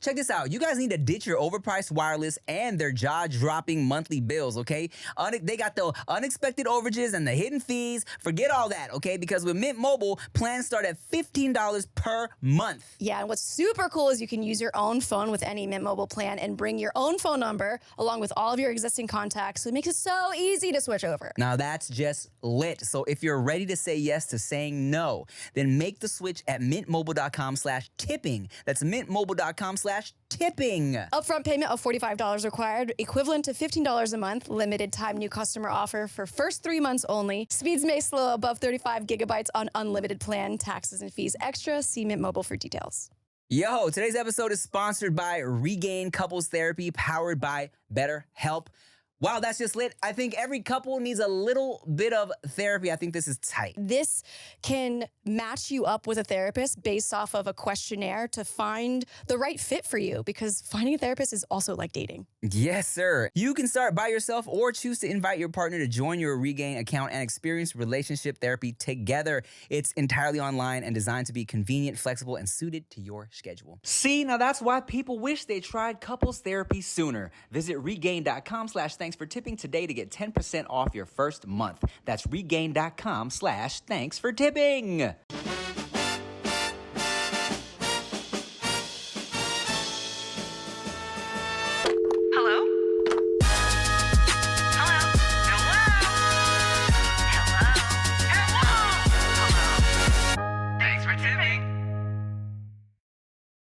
check this out. You guys need to ditch your overpriced wireless and their jaw-dropping monthly bills, okay? They got the unexpected overages and the hidden fees. Forget all that, okay? Because with Mint Mobile, plans start at $15 per month. Yeah, and what's super cool is you can use your own phone with any Mint Mobile plan and bring your own phone number along with all of your existing contacts. So it makes it so easy to switch over. Now that's just lit. So if you're ready to say yes to saying no, then make the switch at mintmobile.com/tipping. That's mintmobile.com/tipping. Upfront payment of $45 required, equivalent to $15 a month. Limited time new customer offer for first 3 months only. Speeds may slow above 35 gigabytes on unlimited plan. Taxes and fees extra. See Mint Mobile for details. Yo, today's episode is sponsored by Regain Couples Therapy, powered by BetterHelp. Wow, that's just lit. I think every couple needs a little bit of therapy. I think this is tight. This can match you up with a therapist based off of a questionnaire to find the right fit for you, because finding a therapist is also like dating. Yes, sir. You can start by yourself or choose to invite your partner to join your Regain account and experience relationship therapy together. It's entirely online and designed to be convenient, flexible, and suited to your schedule. See, now that's why people wish they tried couples therapy sooner. Visit regain.com/thanks for tipping today to get 10% off your first month. That's regain.com/thanks for tipping.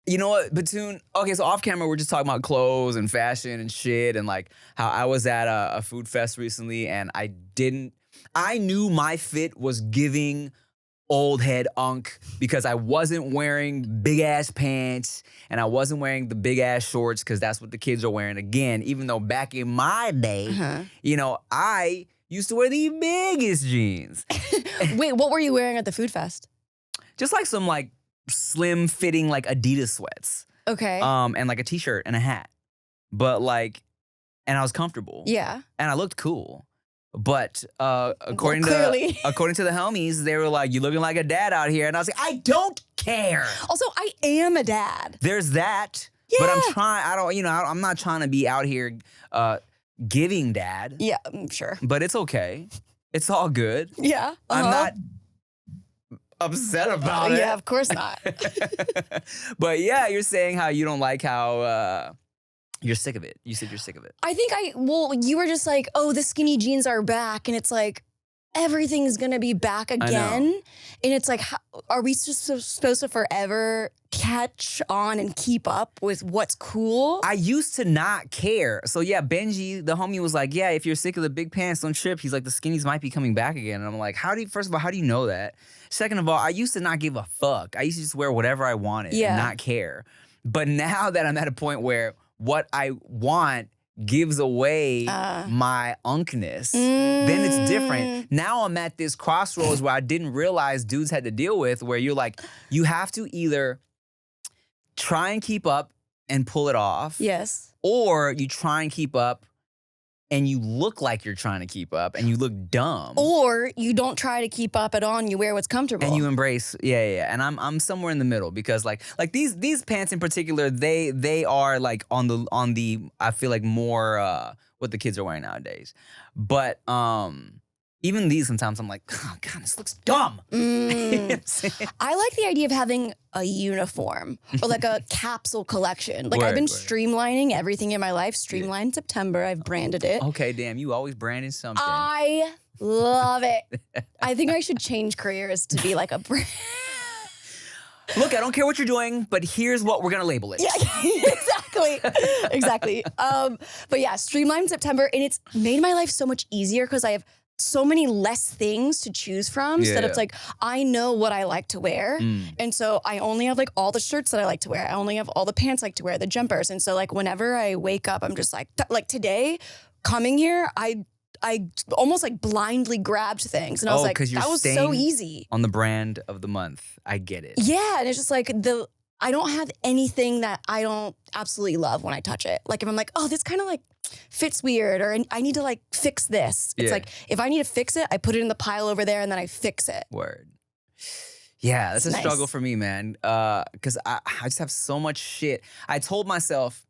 You know what, Batoon? Okay, so off camera, we're just talking about clothes and fashion and shit, and like how I was at a food fest recently, and I knew my fit was giving old head unk because I wasn't wearing big ass pants and I wasn't wearing the big ass shorts because that's what the kids are wearing again, even though back in my day, you know, I used to wear the biggest jeans. Wait, what were you wearing at the food fest? Just like some like slim fitting like Adidas sweats. Okay. And like a t-shirt and a hat. But like, and I was comfortable. Yeah. And I looked cool. But according to the homies, they were like, "You looking like a dad out here." And I was like, I don't care. Also, I am a dad. There's that. Yeah. But I'm not trying to be out here giving dad. Yeah, I'm sure. But it's okay. It's all good. Yeah. I'm not upset about it. Yeah, of course not. But yeah, you're saying how you don't like how you're sick of it. You said you're sick of it. I think you were just like, oh, the skinny jeans are back. And it's like, everything's going to be back again. And it's like, are we just supposed to forever catch on and keep up with what's cool? I used to not care. So yeah, Benji, the homie, was like, yeah, if you're sick of the big pants, don't trip. He's like, the skinnies might be coming back again. And I'm like, first of all, how do you know that? Second of all, I used to not give a fuck. I used to just wear whatever I wanted and not care. But now that I'm at a point where what I want gives away my unkness, then it's different. Now I'm at this crossroads where I didn't realize dudes had to deal with, where you're like, you have to either try and keep up and pull it off. Yes. Or you try and keep up and you look like you're trying to keep up and you look dumb. Or you don't try to keep up at all and you wear what's comfortable. And you embrace, yeah. And I'm somewhere in the middle because like these pants in particular, they are like on the I feel like more what the kids are wearing nowadays. But even these sometimes I'm like, oh God, this looks dumb. I like the idea of having a uniform or like a capsule collection. Like I've been streamlining everything in my life. Streamline September, I've branded it. Okay, damn, you always branding something. I love it. I think I should change careers to be like a brand. Look, I don't care what you're doing, but here's what we're gonna label it. Yeah, exactly. But yeah, Streamline September, and it's made my life so much easier because I have so many less things to choose from, so that it's like, I know what I like to wear. And so I only have like all the shirts that I like to wear. I only have all the pants I like to wear, the jumpers. And so like whenever I wake up, I'm just like today, coming here, I almost like blindly grabbed things. And I was like, that was so easy. On the brand of the month. I get it. Yeah, and it's just like I don't have anything that I don't absolutely love when I touch it. Like if I'm like, oh, this kind of like fits weird, or I need to like fix this. It's like, if I need to fix it, I put it in the pile over there and then I fix it. Word. Yeah, that's It's a struggle nice. for me, man. Because I just have so much shit. I told myself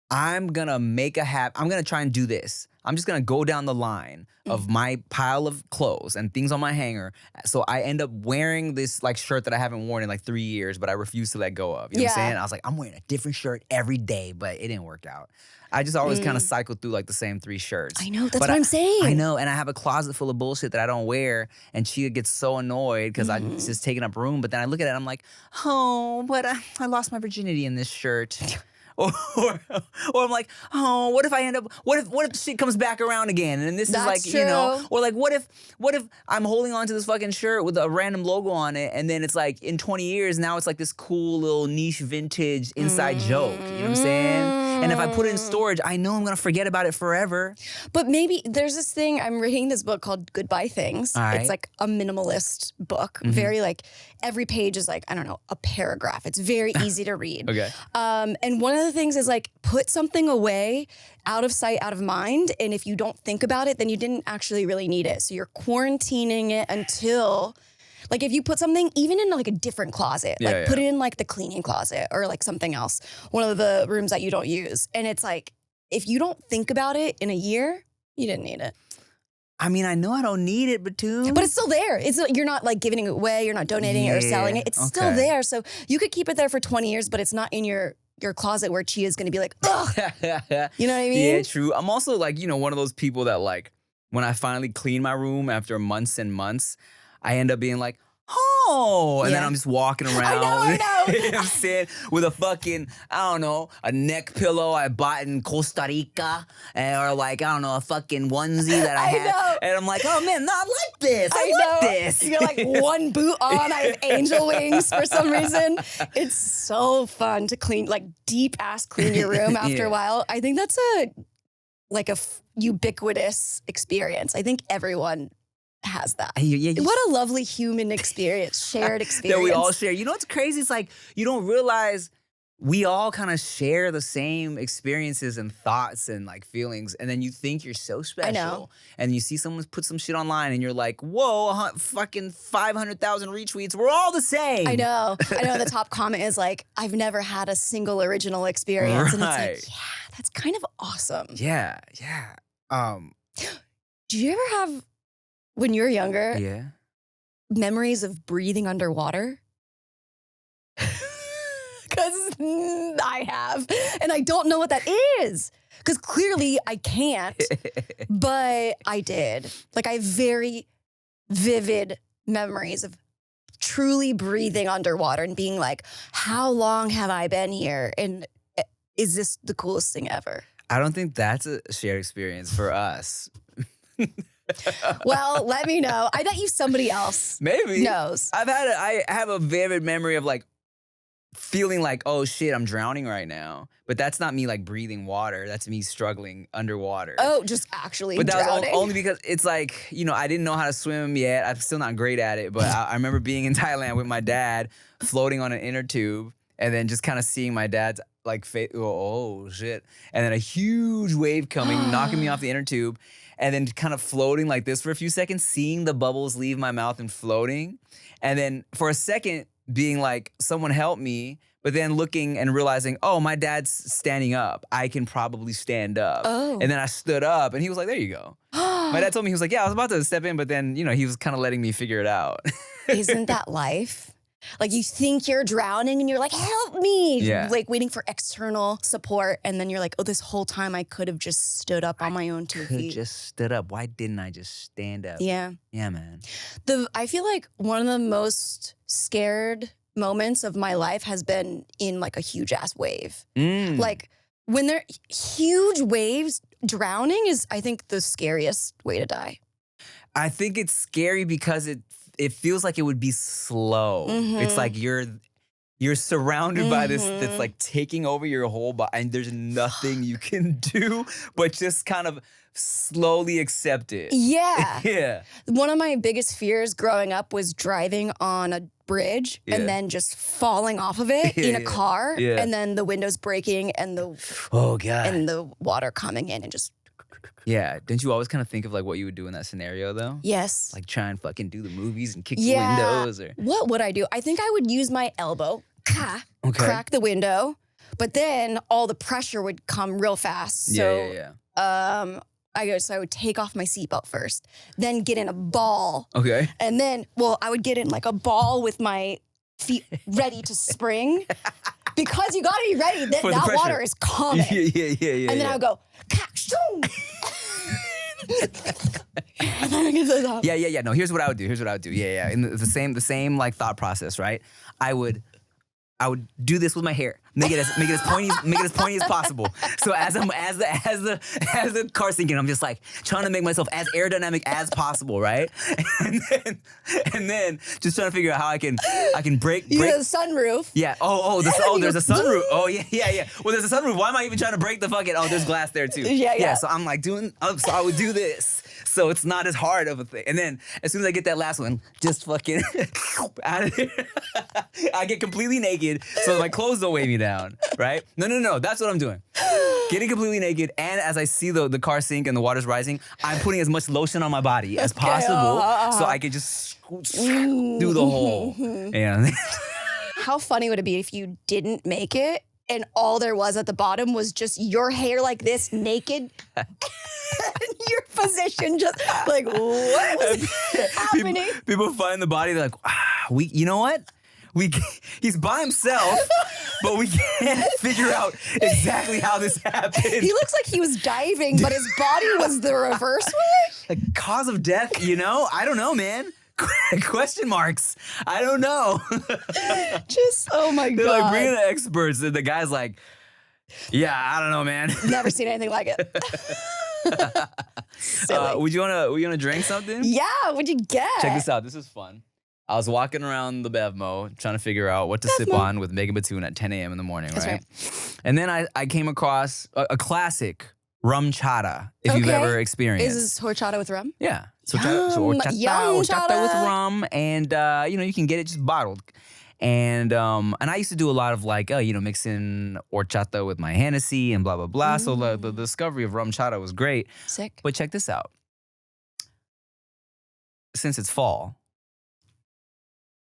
I'm gonna I'm gonna try and do this. I'm just gonna go down the line of my pile of clothes and things on my hanger. So I end up wearing this like shirt that I haven't worn in like 3 years, but I refuse to let go of. You know what I'm saying? I was like, I'm wearing a different shirt every day, but it didn't work out. I just always kind of cycle through like the same 3 shirts. I know, that's But what I'm saying. I know, and I have a closet full of bullshit that I don't wear, and she gets so annoyed because it's just taking up room. But then I look at it, and I'm like, oh, but I lost my virginity in this shirt. Or I'm like, oh, what if I end up? What if shit comes back around again? And this That's is like, you know, true. or like, what if I'm holding on to this fucking shirt with a random logo on it, and then it's like in 20 years now it's like this cool little niche vintage inside joke. You know what I'm saying? And if I put it in storage, I know I'm gonna forget about it forever. But maybe there's this thing, I'm reading this book called Goodbye Things. All right. It's like a minimalist book. Very like, every page is like, I don't know, a paragraph. It's very easy to read. Okay. And one of the things is like, put something away out of sight, out of mind. And if you don't think about it, then you didn't actually really need it. So you're quarantining it until, like if you put something even in like a different closet, put it in like the cleaning closet or like something else, one of the rooms that you don't use. And it's like, if you don't think about it in a year, you didn't need it. I mean, I know I don't need it, but it's still there. You're not like giving it away. You're not donating it or selling it. It's still there. So you could keep it there for 20 years, but it's not in your closet where Chia's going to be like, ugh. You know what I mean? Yeah, true. I'm also like, you know, one of those people that like, when I finally clean my room after months and months, I end up being like, oh, and then I'm just walking around. I know. You know what I'm saying? With a fucking, I don't know, a neck pillow I bought in Costa Rica, or like, I don't know, a fucking onesie that I had. know. And I'm like, oh man, no, I like this. I like this. You got like one boot on. I have angel wings for some reason. It's so fun to clean, like deep ass clean your room after a while. I think that's a ubiquitous experience. I think everyone has that. What a lovely human experience, shared experience. That we all share. You know what's crazy? It's like you don't realize we all kind of share the same experiences and thoughts and like feelings, and then you think you're so special. I know. And you see someone put some shit online, and you're like, whoa, fucking 500,000 retweets. We're all the same. I know. The top comment is like, I've never had a single original experience. And it's like, yeah, that's kind of awesome. Yeah. Do you ever have, when you were younger, memories of breathing underwater? Because I have. And I don't know what that is. Because clearly I can't. But I did. Like I have very vivid memories of truly breathing underwater and being like, how long have I been here? And is this the coolest thing ever? I don't think that's a shared experience for us. Well, let me know. I bet you somebody else maybe knows. I have a vivid memory of like feeling like, oh shit, I'm drowning right now. But that's not me like breathing water. That's me struggling underwater. Oh, just actually but that drowning. was only because it's like, you know, I didn't know how to swim yet. I'm still not great at it. But I remember being in Thailand with my dad, floating on an inner tube, and then just kind of seeing my dad's like face. Oh shit. And then a huge wave coming, knocking me off the inner tube. And then kind of floating like this for a few seconds, seeing the bubbles leave my mouth and floating. And then for a second being like, someone help me. But then looking and realizing, oh, my dad's standing up. I can probably stand up. Oh. And then I stood up and he was like, there you go. My dad told me, he was like, yeah, I was about to step in, but then, you know, he was kind of letting me figure it out. Isn't that life? Like you think you're drowning and you're like, help me. Yeah. Like waiting for external support. And then you're like, oh, this whole time I could have just stood up on my own 2 feet. Just stood up. Why didn't I just stand up? Yeah. Yeah, man. I feel like one of the most scared moments of my life has been in like a huge ass wave. Like when there huge waves, drowning is, I think, the scariest way to die. I think it's scary because it feels like it would be slow. It's like you're surrounded by this that's like taking over your whole body, and there's nothing you can do but just kind of slowly accept it. Yeah. Yeah. One of my biggest fears growing up was driving on a bridge and then just falling off of it in a car and then the windows breaking and the oh god and the water coming in and just Yeah. Didn't you always kind of think of like what you would do in that scenario though? Yes. Like try and fucking do the movies and kick the Yeah. windows or. What would I do? I think I would use my elbow, crack the window, but then all the pressure would come real fast. So, Yeah. I would take off my seatbelt first, then get in a ball. Okay. And then, I would get in like a ball with my feet ready to spring because you gotta be ready. That water is coming. Yeah. And then I would go, and then I get to the top. Yeah. No, here's what I would do. Yeah. In the same like thought process, right? I would do this with my hair, make it as pointy as possible. So as the car's sinking, I'm just like trying to make myself as aerodynamic as possible, right? And then just trying to figure out how I can break. You have the sunroof. Yeah. There's a sunroof. Oh yeah. Well, there's a sunroof. Why am I even trying to break the fucking? Oh, there's glass there too. Yeah. So I'm like so I would do this. So it's not as hard of a thing. And then as soon as I get that last one, just fucking out of there. I get completely naked so my clothes don't weigh me down, right? No. That's what I'm doing. Getting completely naked, and as I see the car sink and the water's rising, I'm putting as much lotion on my body as possible so I can just do the whole. Yeah. How funny would it be if you didn't make it and all there was at the bottom was just your hair like this, naked? Your position just like, what was happening? People find the body, they're like, you know what? He's by himself, but we can't figure out exactly how this happened. He looks like he was diving, but his body was the reverse way. Like cause of death, I don't know, man. Question marks. I don't know. Just, oh my God. They're like, bring in the experts. And the guy's like, yeah, I don't know, man. Never seen anything like it. Would you wanna drink something? Yeah, what'd you get? Check this out. This is fun. I was walking around the Bevmo trying to figure out what to sip on with Megan Batoon at 10 a.m. in the morning, right? And then I came across a classic RumChata, if you've ever experienced. Is this horchata with rum? Yeah. So horchata with rum, and you can get it just bottled. And I used to do a lot of like, mixing horchata with my Hennessy and blah, blah, blah. So the discovery of RumChata was great. Sick. But check this out. Since it's fall,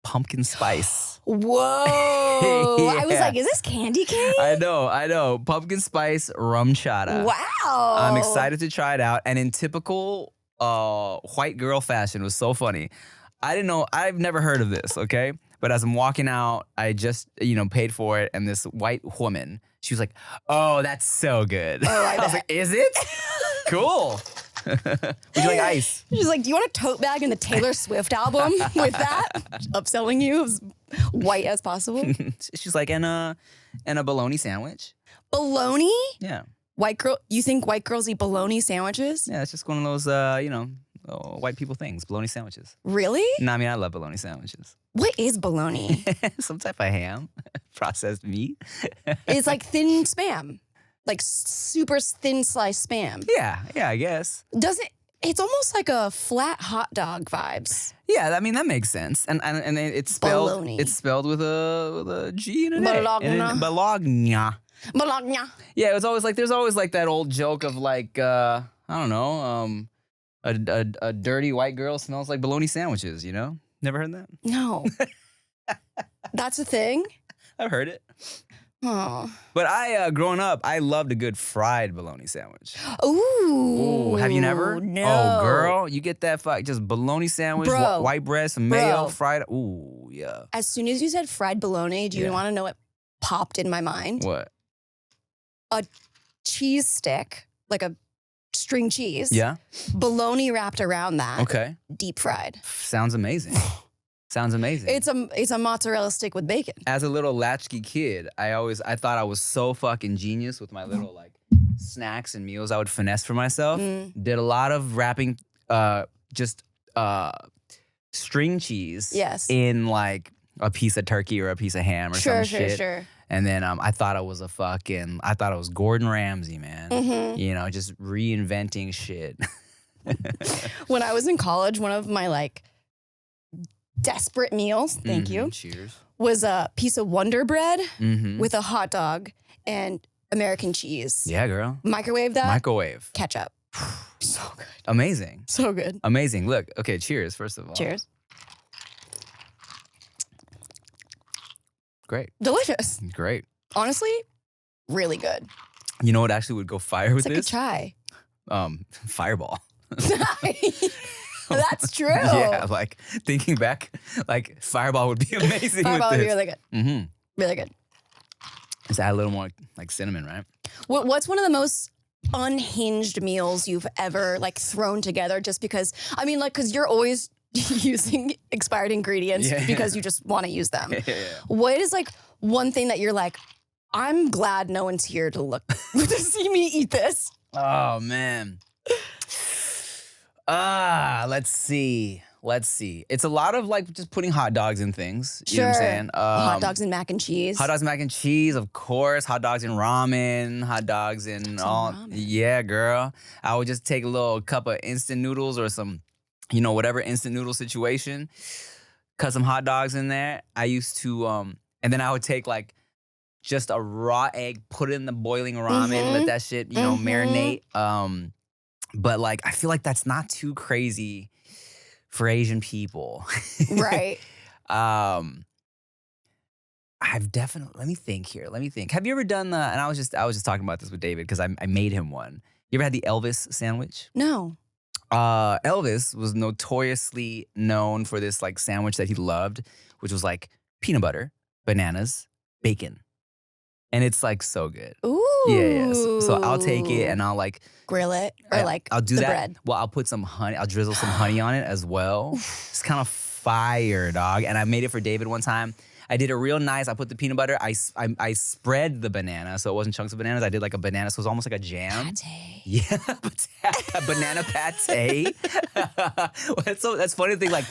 pumpkin spice. Whoa. Yeah. I was like, is this candy cane? I know. Pumpkin spice RumChata. Wow. I'm excited to try it out. And in typical white girl fashion, it was so funny. I didn't know, I've never heard of this, okay? But as I'm walking out, I just, paid for it. And this white woman, she was like, oh, that's so good. Oh, I was like, is it? Cool. Would you like ice? She's like, do you want a tote bag in the Taylor Swift album with that? Upselling you as white as possible. She's like, and a bologna sandwich. Bologna? Yeah. White girl, you think white girls eat bologna sandwiches? Yeah, it's just one of those, white people things, bologna sandwiches. Really? No, I mean, I love bologna sandwiches. What is bologna? Some type of ham, processed meat. It's like thin Spam. Like super thin sliced Spam. Yeah, I guess. It's almost like a flat hot dog vibes. Yeah, I mean that makes sense. And it's spelled Bologna. It's spelled with a G and an Bologna. A. Bologna. Bologna. Yeah, it's always like there's always like that old joke of like I don't know, a dirty white girl smells like bologna sandwiches, Never heard that? No. That's a thing? I've heard it. Oh. But I, growing up, I loved a good fried bologna sandwich. Ooh. Have you never? No. Oh, girl, you get that just bologna sandwich, Bro. white bread, some mayo, fried. Ooh, yeah. As soon as you said fried bologna, do you want to know what popped in my mind? What? A cheese stick, like a string cheese. Yeah. Bologna wrapped around that. Okay. Deep fried. Sounds amazing. Sounds amazing. It's a mozzarella stick with bacon. As a little latchkey kid, I thought I was so fucking genius with my little like snacks and meals I would finesse for myself. Did a lot of wrapping string cheese in like a piece of turkey or a piece of ham or some shit. Sure. And then I thought I was Gordon Ramsay, man. Just reinventing shit. When I was in college, one of my like desperate meals, thank you, cheers, was a piece of Wonder Bread with a hot dog and American cheese. Yeah, girl. Microwave that. Microwave. Ketchup. So good. Amazing. So good. Amazing. Look, okay, cheers, first of all. Cheers. Great. Delicious. Great. Honestly, really good. You know what actually would go fire with It's like this? a chai. Fireball. That's true. Yeah, like thinking back, like Fireball would be amazing Fireball with would be this. really good. Mm-hmm. Really good. Just add a little more like cinnamon, right? What's one of the most unhinged meals you've ever like thrown together? Just because, I mean, like, because you're always using expired ingredients because you just want to use them. What is like one thing that you're like, I'm glad no one's here to look to see me eat this? Oh man. Let's see. It's a lot of like just putting hot dogs in things. You know what I'm saying? Hot dogs and mac and cheese. Hot dogs and mac and cheese, of course. Hot dogs and ramen. Hot dogs and all. Ramen. Yeah, girl. I would just take a little cup of instant noodles or some, whatever instant noodle situation. Cut some hot dogs in there. I used to, and then I would take like just a raw egg, put it in the boiling ramen, let that shit, marinate. But like, I feel like that's not too crazy for Asian people. Right. I've definitely, let me think. Have you ever done and I was just talking about this with David because I made him one. You ever had the Elvis sandwich? No. Elvis was notoriously known for this like sandwich that he loved, which was like peanut butter, bananas, bacon. And it's like so good. Ooh. Yeah. So I'll take it and I'll like grill it or like I'll do the that. bread. Well, I'll put some honey. I'll drizzle some honey on it as well. It's kind of fire, dog. And I made it for David one time. I did it real nice. I put the peanut butter. I spread the banana, so it wasn't chunks of bananas. I did like a banana, so it was almost like a jam. Pate. Yeah, banana pate. That's funny to think like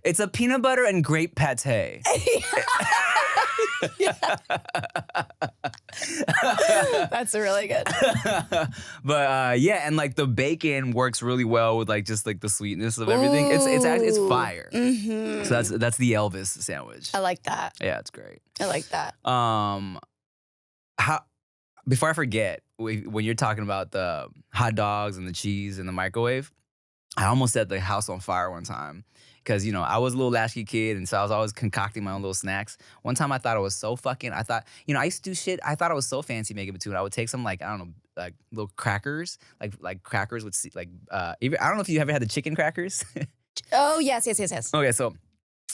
it's a peanut butter and grape pate. That's really good. But and like the bacon works really well with like just like the sweetness of everything. It's fire. Mm-hmm. So that's the Elvis sandwich. I like that. Yeah, it's great. I like that. Before I forget, when you're talking about the hot dogs and the cheese in the microwave, I almost set the house on fire one time. Because, I was a little latchkey kid, and so I was always concocting my own little snacks. One time I thought it was so I used to do shit. I thought I was so fancy making it too. And I would take some, like, I don't know, like little crackers, like crackers with, like, I don't know if you ever had the chicken crackers. Oh, yes. Okay, so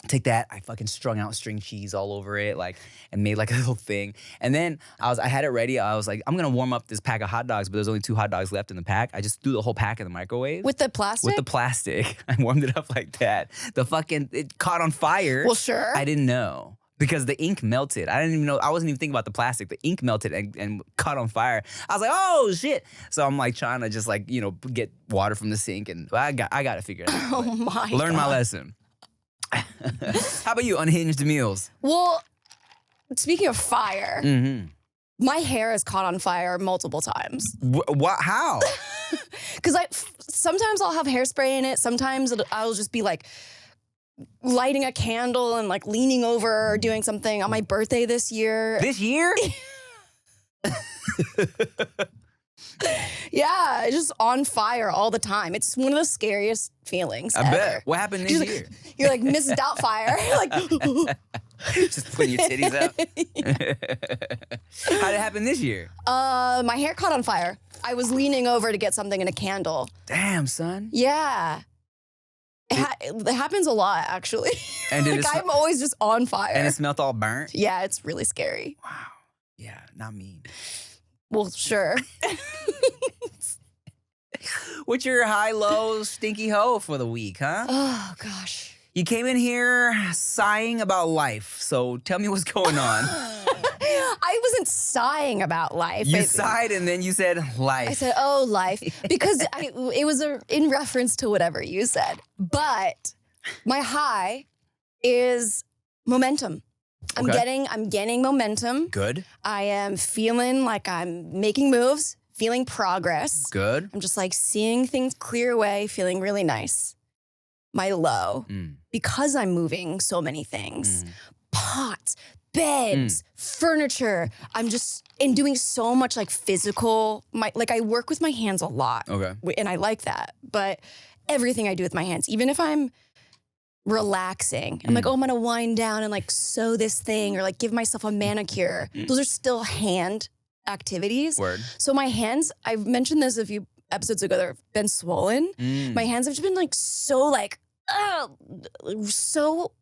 take that. I fucking strung out string cheese all over it, like, and made like a little thing. And then I had it ready. I was like, I'm gonna warm up this pack of hot dogs, but there's only 2 hot dogs left in the pack. I just threw the whole pack in the microwave. With the plastic? With the plastic. I warmed it up like that. It caught on fire. Well, sure. I didn't know. Because the ink melted. I didn't even know. I wasn't even thinking about the plastic. The ink melted and caught on fire. I was like, oh shit. So I'm like trying to just like, get water from the sink, and I got to figure it out. Oh my Learn my God. lesson. How about you, unhinged meals? Well, speaking of fire, my hair has caught on fire multiple times. What? How? Because sometimes I'll have hairspray in it. Sometimes I'll just be like lighting a candle and like leaning over or doing something on my birthday this year. This year? Yeah, it's just on fire all the time. It's one of the scariest feelings I ever. bet. What happened this year? You're like Mrs. Doubtfire. Like, just putting your titties out. How did it happen this year? My hair caught on fire. I was leaning over to get something in a candle. Damn, son. Yeah. It happens a lot, actually. And did like, I'm always just on fire. And it smelled all burnt? Yeah, it's really scary. Wow. Yeah, not me. Well, sure. What's your high-low Stinky Ho for the week, huh? Oh, gosh. You came in here sighing about life, so tell me what's going on. I wasn't sighing about life. You sighed and then you said life. I said, oh, life. Because it was in reference to whatever you said. But my high is momentum. I'm gaining momentum. Good. I am feeling like I'm making moves, feeling progress. Good. I'm just like seeing things clear away, feeling really nice. My low, because I'm moving so many things, pots, beds, furniture. I'm just doing so much like physical. Like I work with my hands a lot. Okay. And I like that. But everything I do with my hands, even if I'm relaxing, I'm like, oh, I'm gonna wind down and like sew this thing or like give myself a manicure. Those are still hand activities. Word. So my hands, I've mentioned this a few episodes ago, they've been swollen. My hands have just been like so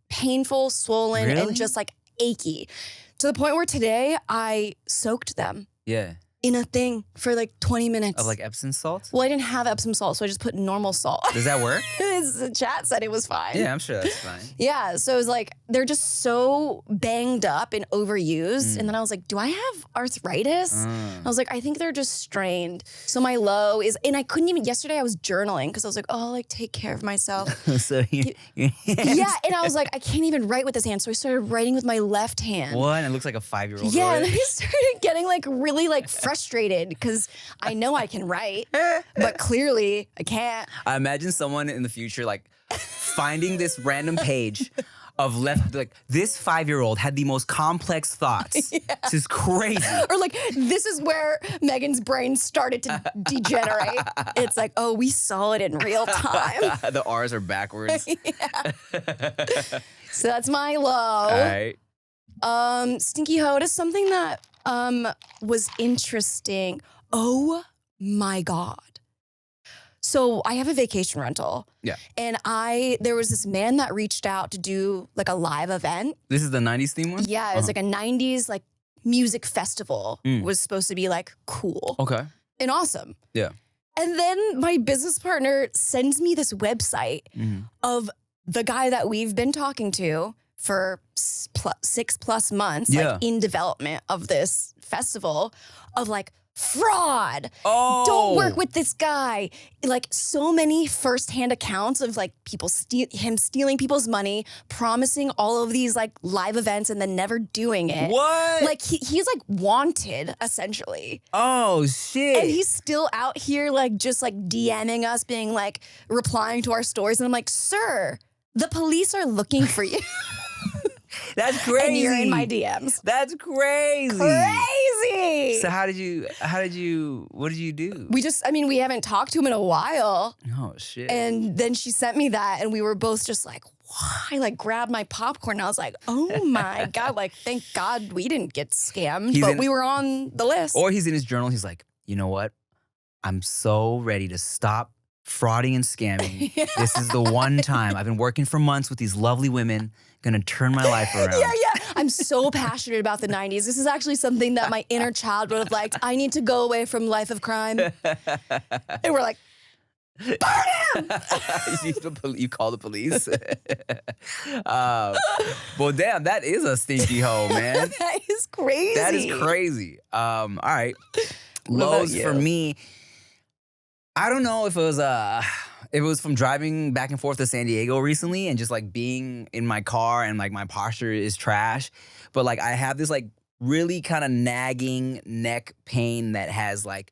painful, swollen, Really? and just like achy. To the point where today I soaked them Yeah. in a thing for like 20 minutes. Of like Epsom salt? Well, I didn't have Epsom salt, so I just put normal salt. Does that work? The chat said it was fine. Yeah, I'm sure that's fine. Yeah, so it was like, they're just so banged up and overused. And then I was like, do I have arthritis? I was like, I think they're just strained. So my low is, and I couldn't even, yesterday I was journaling because I was like, oh, like take care of myself. So your Yeah, and I was like, I can't even write with this hand. So I started writing with my left hand. What? And it looks like a 5-year-old. Yeah, wrote and it. I started getting like really like frustrated because I know I can write, but clearly I can't. I imagine someone in the future like finding this random page of like this 5-year-old had the most complex thoughts. This is crazy. Or like, this is where Megan's brain started to degenerate. It's like, oh, we saw it in real time. The R's are backwards. So that's my low. All right. Stinky Ho is something that was interesting. Oh my God. So I have a vacation rental. Yeah. And there was this man that reached out to do like a live event. This is the 90s theme one? Yeah, it was like a 90s like music festival. Was supposed to be like cool. Okay. And awesome. Yeah. And then my business partner sends me this website of the guy that we've been talking to for 6+ months, like in development of this festival, of like fraud. Oh. Don't work with this guy. Like so many firsthand accounts of like people him stealing people's money, promising all of these like live events and then never doing it. What? Like he's like wanted essentially. Oh shit. And he's still out here like just like DMing us, being like replying to our stories. And I'm like, sir, the police are looking for you. That's crazy. And you're in my DMs. That's crazy. Crazy. So what did you do? We haven't talked to him in a while. Oh shit. And then she sent me that and we were both just like, why? Like grabbed my popcorn and I was like, oh my God, like thank God we didn't get scammed, but we were on the list. Or he's in his journal, he's like, you know what? I'm so ready to stop frauding and scamming. This is the one time. I've been working for months with these lovely women. Gonna turn my life around. Yeah. I'm so passionate about the 90s. This is actually something that my inner child would have liked. I need to go away from life of crime. And we're like, burn him! You call the police? Well, damn, that is a stinky hoe, man. That is crazy. That is crazy. All right. Lows for me. I don't know if it was from driving back and forth to San Diego recently and just like being in my car and like my posture is trash. But like I have this like really kind of nagging neck pain that has like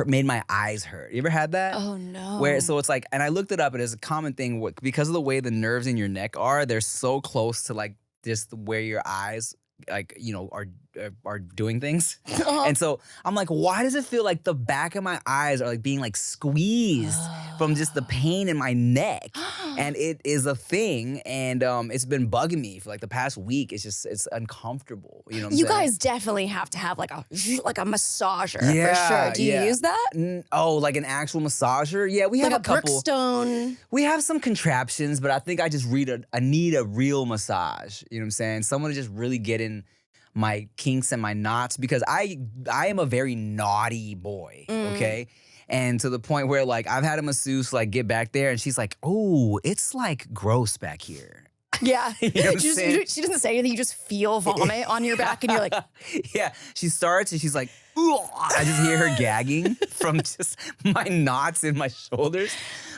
made my eyes hurt. You ever had that? Oh no. So it's like, and I looked it up and it's a common thing because of the way the nerves in your neck are, they're so close to like just where your eyes like, you know, are doing things. And so I'm like, why does it feel like the back of my eyes are like being like squeezed from just the pain in my neck? And it is a thing. And it's been bugging me for like the past week. It's uncomfortable. You know what I'm You saying? guys definitely have to have like a massager Yeah, for sure. Do you use that? Oh, like an actual massager? Yeah, we have Like a a couple. Brookstone. We have some contraptions, but I think I just I need a real massage. You know what I'm saying? Someone to just really get in my kinks and my knots because I am a very naughty boy, okay? And to the point where like I've had a masseuse like get back there and she's like, oh, it's like gross back here. Yeah. You know what I'm saying? She doesn't say anything. You just feel vomit on your back and you're like, yeah. She starts and she's like, ugh. I just hear her gagging from just my knots in my shoulders.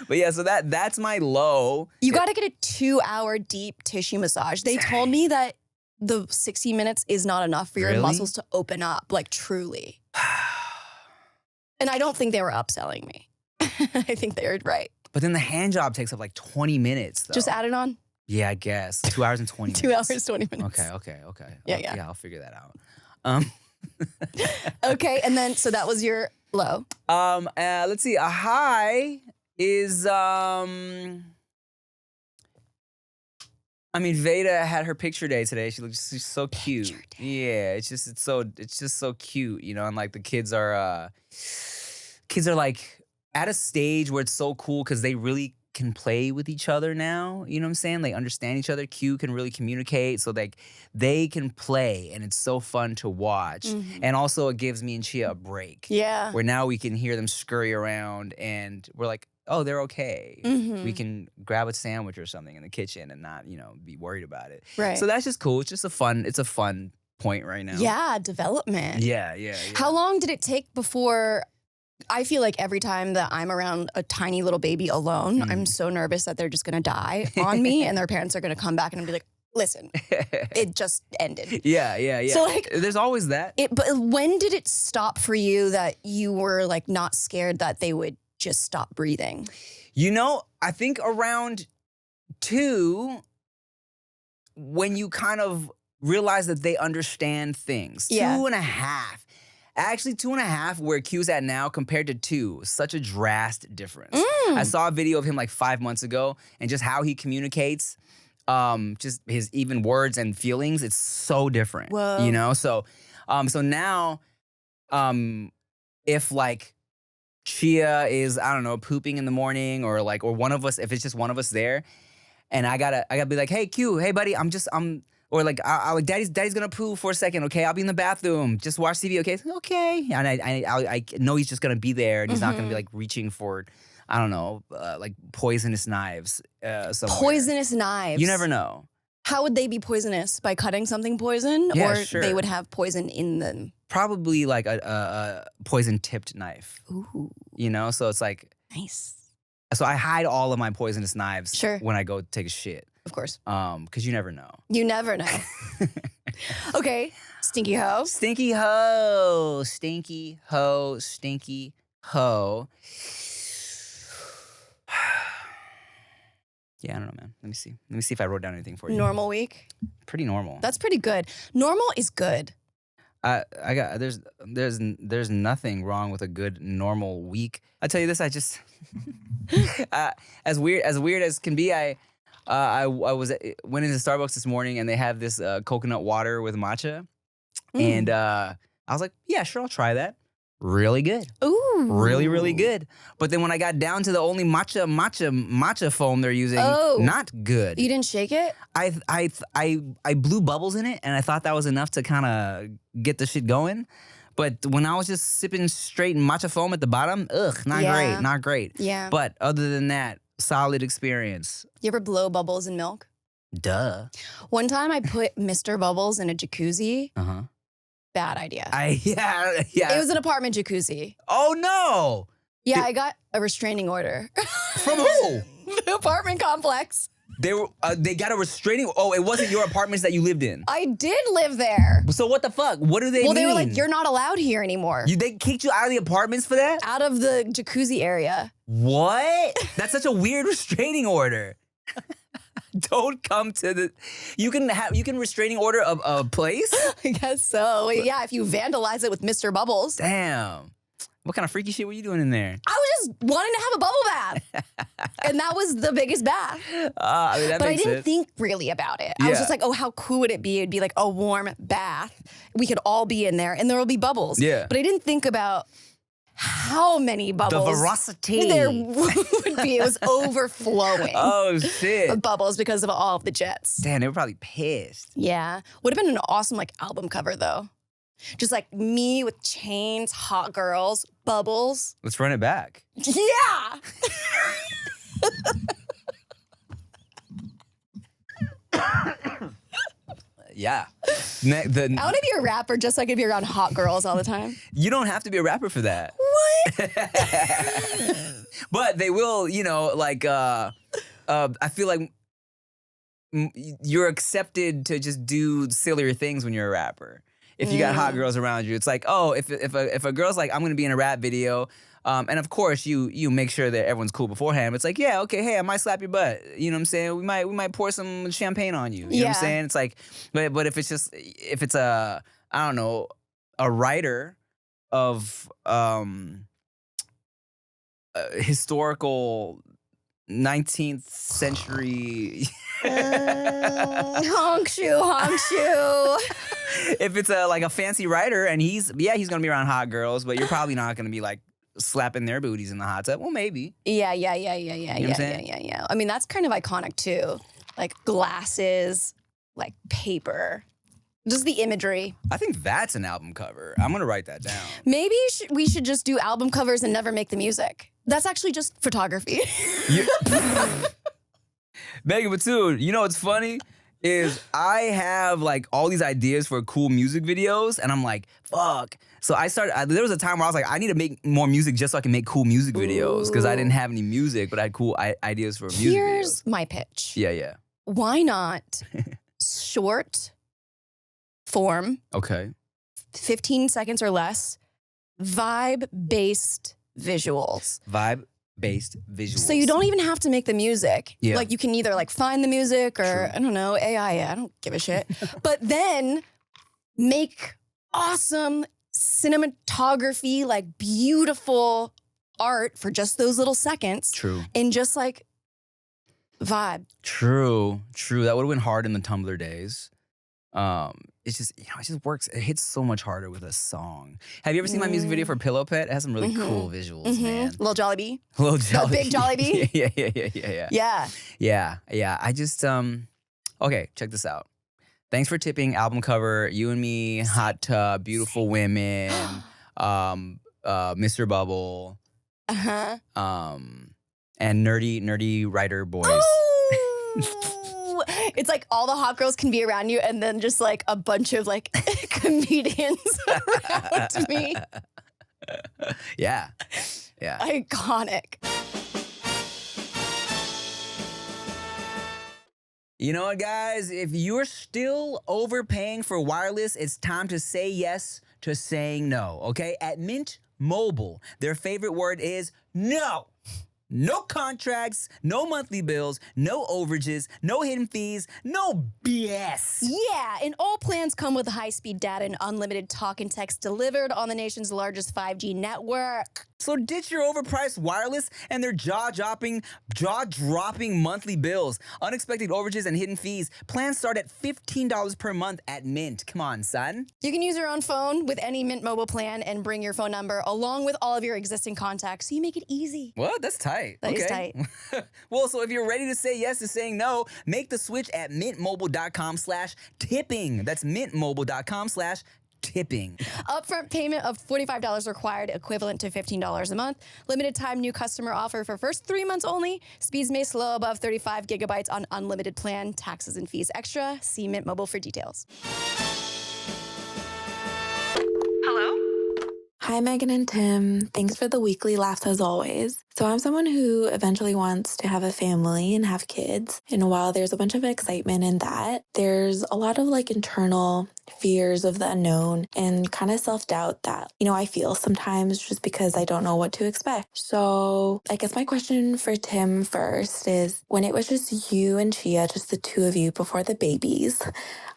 But yeah, so that's my low. you got to get a 2-hour deep tissue massage. They told me that the 60 minutes is not enough for your Really? muscles to open up, like truly. And I don't think they were upselling me. I think they were right. But then the hand job takes up like 20 minutes though. Just add it on. Yeah, I guess 2 hours and 20 2 minutes. hours, 20 minutes. Okay. Yeah, yeah. Yeah, I'll figure that out. Okay, and then so that was your low. Let's see. A high is I mean, Veda had her picture day today. She's so cute. Picture day. Yeah, it's just so cute, you know. And like the kids are like at a stage where it's so cool because they really can play with each other now. You know what I'm saying? They understand each other. Q can really communicate, so like they can play, and it's so fun to watch. And also, it gives me and Chia a break. Yeah. Where now we can hear them scurry around, and we're like, oh, they're okay. We can grab a sandwich or something in the kitchen and not, you know, be worried about it. Right. So that's just cool. It's just a fun point right now. Yeah, development. Yeah. How long did it take before? I feel like every time that I'm around a tiny little baby alone, I'm so nervous that they're just gonna die on me and their parents are gonna come back and be like, listen, it just ended. Yeah. So like, there's always that. But when did it stop for you that you were like not scared that they would just stop breathing? You know, I think around 2, when you kind of realize that they understand things. Yeah. 2.5. Actually, 2.5, where Q's at now compared to 2, such a drastic difference. I saw a video of him like 5 months ago, and just how he communicates, just his even words and feelings, it's so different. Whoa. You know? So now, if like Chia is, I don't know, pooping in the morning, or one of us, if it's just one of us there, and I gotta be like, hey Q, hey buddy, or like, I like, daddy's gonna poo for a second, okay? I'll be in the bathroom. Just watch TV, okay? Okay. And I know he's just gonna be there, and he's not gonna be like reaching for, I don't know, like poisonous knives somewhere. Poisonous knives. You never know. How would they be poisonous? By cutting something poison? Yeah, or sure. they would have poison in them? Probably like a poison-tipped knife. Ooh, You know? So it's like, nice. so I hide all of my poisonous knives Sure. when I go take a shit. Of course. Because you never know. You never know. Okay, Stinky Ho. Stinky Ho. Stinky Ho. Stinky Ho. Yeah, I don't know, man. Let me see. Let me see if I wrote down anything for you. Normal week. Pretty normal. That's pretty good. Normal is good. I got there's nothing wrong with a good normal week. I tell you this, I just as weird as can be, I went into Starbucks this morning, and they have this coconut water with matcha, and I was like, yeah, sure, I'll try that. Really good. Ooh. Really, really good. But then when I got down to the only matcha foam they're using, not good. You didn't shake it? I blew bubbles in it, and I thought that was enough to kind of get the shit going. But when I was just sipping straight matcha foam at the bottom, not great. Yeah. But other than that, solid experience. You ever blow bubbles in milk? Duh. One time I put Mr. Bubbles in a jacuzzi. Uh-huh. Bad idea. Yeah. It was an apartment jacuzzi. Oh no. Yeah, I got a restraining order. From who? The apartment complex. They got a restraining. Oh, it wasn't your apartments that you lived in. I did live there. So what the fuck? What do they mean? Well, they were like, you're not allowed here anymore. They kicked you out of the apartments for that? Out of the jacuzzi area. What? That's such a weird restraining order. Don't come to the. You can restraining order a place. I guess so. Yeah, if you vandalize it with Mr. Bubbles. Damn. What kind of freaky shit were you doing in there? I was just wanting to have a bubble bath. And that was the biggest bath. I mean, but I didn't think really about it. I was just like, oh, how cool would it be? It'd be like a warm bath. We could all be in there and there will be bubbles. Yeah. But I didn't think about how many bubbles the veracity there would be. It was overflowing. Oh, shit. With bubbles because of all of the jets. Damn, they were probably pissed. Yeah. Would have been an awesome like album cover though. Just like me with chains, hot girls, bubbles. Let's run it back. Yeah. Yeah. I want to be a rapper just so I could be around hot girls all the time. You don't have to be a rapper for that. What? But they will, you know, like, I feel like you're accepted to just do sillier things when you're a rapper. If you got hot girls around you, it's like, oh, if a girl's like, I'm gonna be in a rap video, And of course, you make sure that everyone's cool beforehand. It's like, yeah, okay, hey, I might slap your butt. You know what I'm saying? We might pour some champagne on you. You know what I'm saying? It's like, but if it's a, I don't know, a writer of historical 19th century. Honk shoe. If it's a fancy writer and he's gonna be around hot girls, but you're probably not gonna be like slapping their booties in the hot tub. Well, maybe. Yeah. You know what I'm saying? Yeah. I mean, that's kind of iconic too. Like glasses, like paper. Just the imagery. I think that's an album cover. I'm gonna write that down. Maybe we should just do album covers and never make the music. That's actually just photography. Megan, but dude, you know what's funny? Is I have like all these ideas for cool music videos, and I'm like, fuck. So there was a time where I was like, I need to make more music just so I can make cool music videos, because I didn't have any music, but I had cool ideas for music videos. Here's my pitch. Yeah. Why not short form, Okay. 15 seconds or less, vibe-based visuals. Vibe-based visuals. So you don't even have to make the music. Yeah. Like you can either like find the music or True. I don't know, AI, I don't give a shit. But then make awesome cinematography, like beautiful art for just those little seconds. True. And just like vibe. True. That would have been hard in the Tumblr days. It's just, it just works. It hits so much harder with a song. Have you ever seen my music video for Pillow Pet? It has some really cool visuals, man. Little Jollibee. Little Jollibee. Big Jollibee. Yeah. I just, okay, check this out. Thanks for tipping album cover, You and Me, Hot Tub, Beautiful Women, Mr. Bubble, Uh-huh. and Nerdy Writer Boys. Oh! It's like all the hot girls can be around you and then just like a bunch of like comedians around me. Yeah. Iconic. You know what, guys? If you're still overpaying for wireless, it's time to say yes to saying no, okay? At Mint Mobile, their favorite word is no. No contracts, no monthly bills, no overages, no hidden fees, no BS. Yeah, and all plans come with high-speed data and unlimited talk and text delivered on the nation's largest 5G network. So ditch your overpriced wireless and their jaw-dropping monthly bills, unexpected overages, and hidden fees. Plans start at $15 per month at Mint. Come on, son. You can use your own phone with any Mint Mobile plan and bring your phone number along with all of your existing contacts, so you make it easy. What? That's tight. That is tight. Well, so if you're ready to say yes to saying no, make the switch at mintmobile.com/tipping. That's mintmobile.com/tipping. Upfront payment of $45 required, equivalent to $15 a month. Limited time new customer offer for first 3 months only. Speeds may slow above 35 gigabytes on unlimited plan. Taxes and fees extra. See Mint Mobile for details. Hello? Hi, Megan and Tim. Thanks for the weekly laughs as always. So I'm someone who eventually wants to have a family and have kids. And while there's a bunch of excitement in that, there's a lot of like internal fears of the unknown and kind of self-doubt that, I feel sometimes just because I don't know what to expect. So I guess my question for Tim first is, when it was just you and Chia, just the two of you before the babies,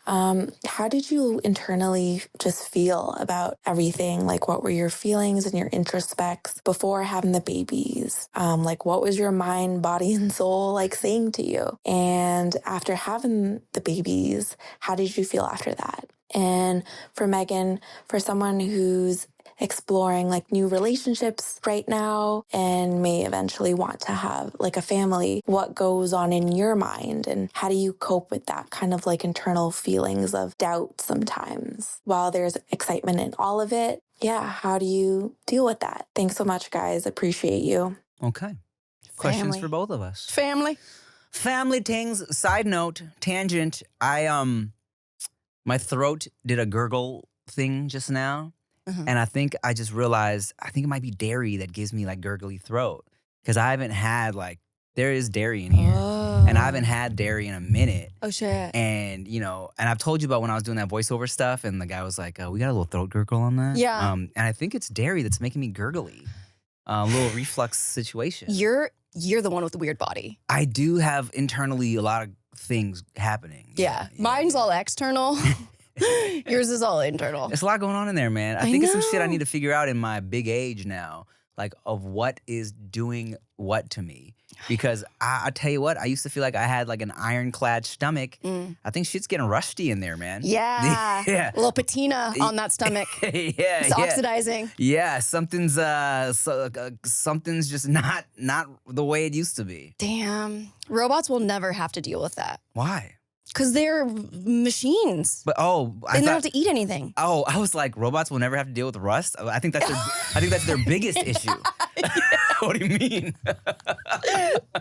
how did you internally just feel about everything? Like, what were your feelings and your introspects before having the babies? Like, what was your mind, body, and soul like saying to you? And after having the babies, how did you feel after that? And for Megan, for someone who's exploring like new relationships right now and may eventually want to have like a family, what goes on in your mind and how do you cope with that kind of like internal feelings of doubt sometimes? While there's excitement in all of it, how do you deal with that? Thanks so much, guys. Appreciate you. Okay. Questions for both of us. Family things. Side note, tangent. My throat did a gurgle thing just now. And I think I just realized, I think it might be dairy that gives me like gurgly throat. Because I haven't had there is dairy in here. And I haven't had dairy in a minute. Oh, shit. And, and I've told you about when I was doing that voiceover stuff and the guy was like, we got a little throat gurgle on that. Yeah. And I think it's dairy that's making me gurgly. little reflux situation. You're the one with the weird body. I do have internally a lot of things happening. Yeah. Mine's all external. Yours is all internal. There's a lot going on in there, man. I think it's some shit I need to figure out in my big age now, like of what is doing what to me. Because I tell you what, I used to feel like I had like an ironclad stomach. I think shit's getting rusty in there, man. Yeah. Yeah. A little patina on that stomach. It's oxidizing. Yeah, something's just not the way it used to be. Damn. Robots will never have to deal with that. Why? Because they're machines. But they don't have to eat anything. Oh, I was like, robots will never have to deal with rust. I think that's their biggest issue. What do you mean?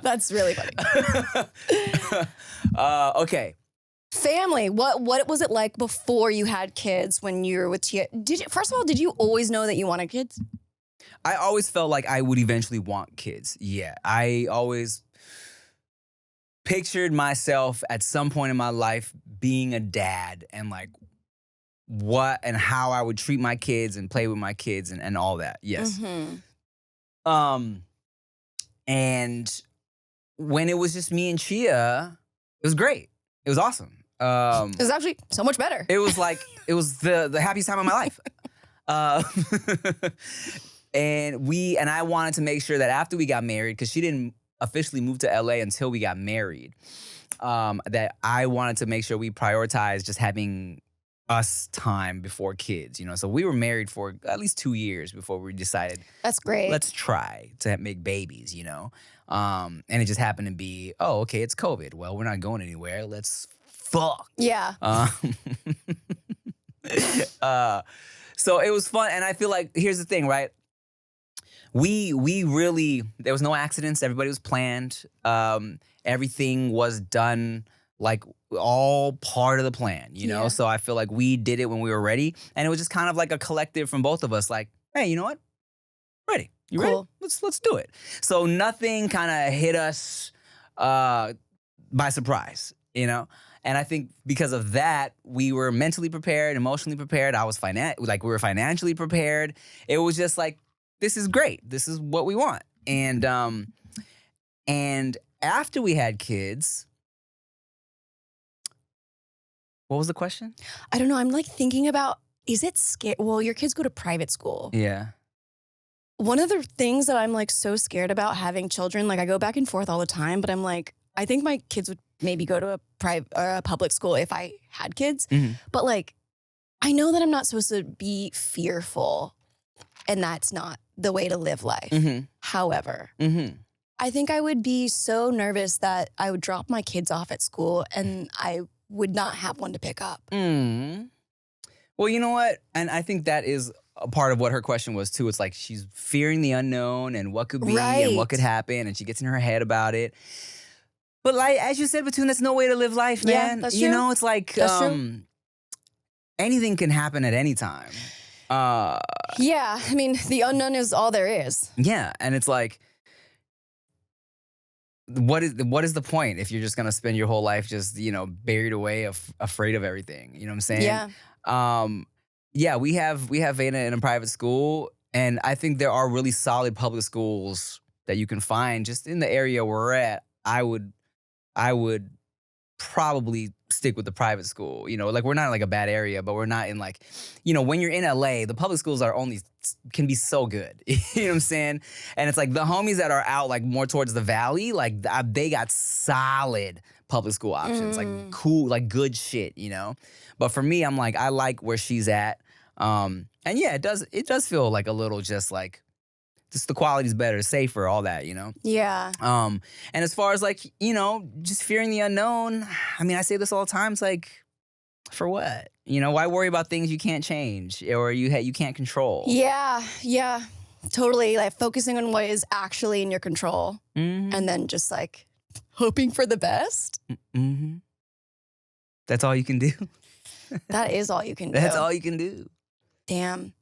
That's really funny. Okay. Family. What was it like before you had kids when you were with Tia? First of all, did you always know that you wanted kids? I always felt like I would eventually want kids. Yeah. I always pictured myself at some point in my life being a dad and like what and how I would treat my kids and play with my kids and all that. Yes. And when it was just me and Chia, it was great. It was awesome. It was actually so much better. It was like, it was the happiest time of my life. And I wanted to make sure that after we got married, because she didn't officially move to LA until we got married, that I wanted to make sure we prioritized just having us time before kids, you know? So we were married for at least 2 years before we decided. That's great. Let's try to make babies, you know? And it just happened to be, oh, okay, it's COVID. Well, we're not going anywhere. Let's fuck. Yeah. So it was fun. And I feel like, here's the thing, right? We really, there was no accidents. Everybody was planned. Everything was done like all part of the plan, you know? Yeah. So I feel like we did it when we were ready. And it was just kind of like a collective from both of us, like, hey, you know what? Ready. You ready? Cool. Let's do it. So nothing kind of hit us by surprise, you know? And I think because of that, we were mentally prepared, emotionally prepared. We were financially prepared. It was just like, this is great. This is what we want. And after we had kids, what was the question? I don't know. I'm like thinking about, is it scary? Well, your kids go to private school. Yeah. One of the things that I'm like so scared about having children, like I go back and forth all the time, but I'm like, I think my kids would maybe go to a public school if I had kids. But like, I know that I'm not supposed to be fearful, and that's not the way to live life. However, I think I would be so nervous that I would drop my kids off at school and I would not have one to pick up. Well, you know what? And I think that is a part of what her question was too. It's like she's fearing the unknown and what could be and what could happen, and she gets in her head about it. But like, as you said, Batoon, that's no way to live life, man. Yeah, that's you true. know, it's like anything can happen at any time. Yeah, I mean, the unknown is all there is. Yeah, and it's like, what is the point if you're just gonna spend your whole life just, you know, buried away, afraid of everything? You know what I'm saying? Yeah. Yeah, we have Veda in a private school, and I think there are really solid public schools that you can find just in the area we're at. I would probably stick with the private school. You know, like we're not in like a bad area, but we're not in like, you know, when you're in LA, the public schools can be so good. You know what I'm saying? And it's like the homies that are out like more towards the valley, like they got solid public school options, like cool, like good shit, you know? But for me, I'm like, I like where she's at. And yeah, it does feel like a little just the quality's better, safer, all that, you know? Yeah. And as far as like, you know, just fearing the unknown, I mean, I say this all the time. It's like, for what? You know, why worry about things you can't change or you can't control? Yeah, totally. Like focusing on what is actually in your control, and then just like hoping for the best. That's all you can do. That is all you can do. That's all you can do. Damn.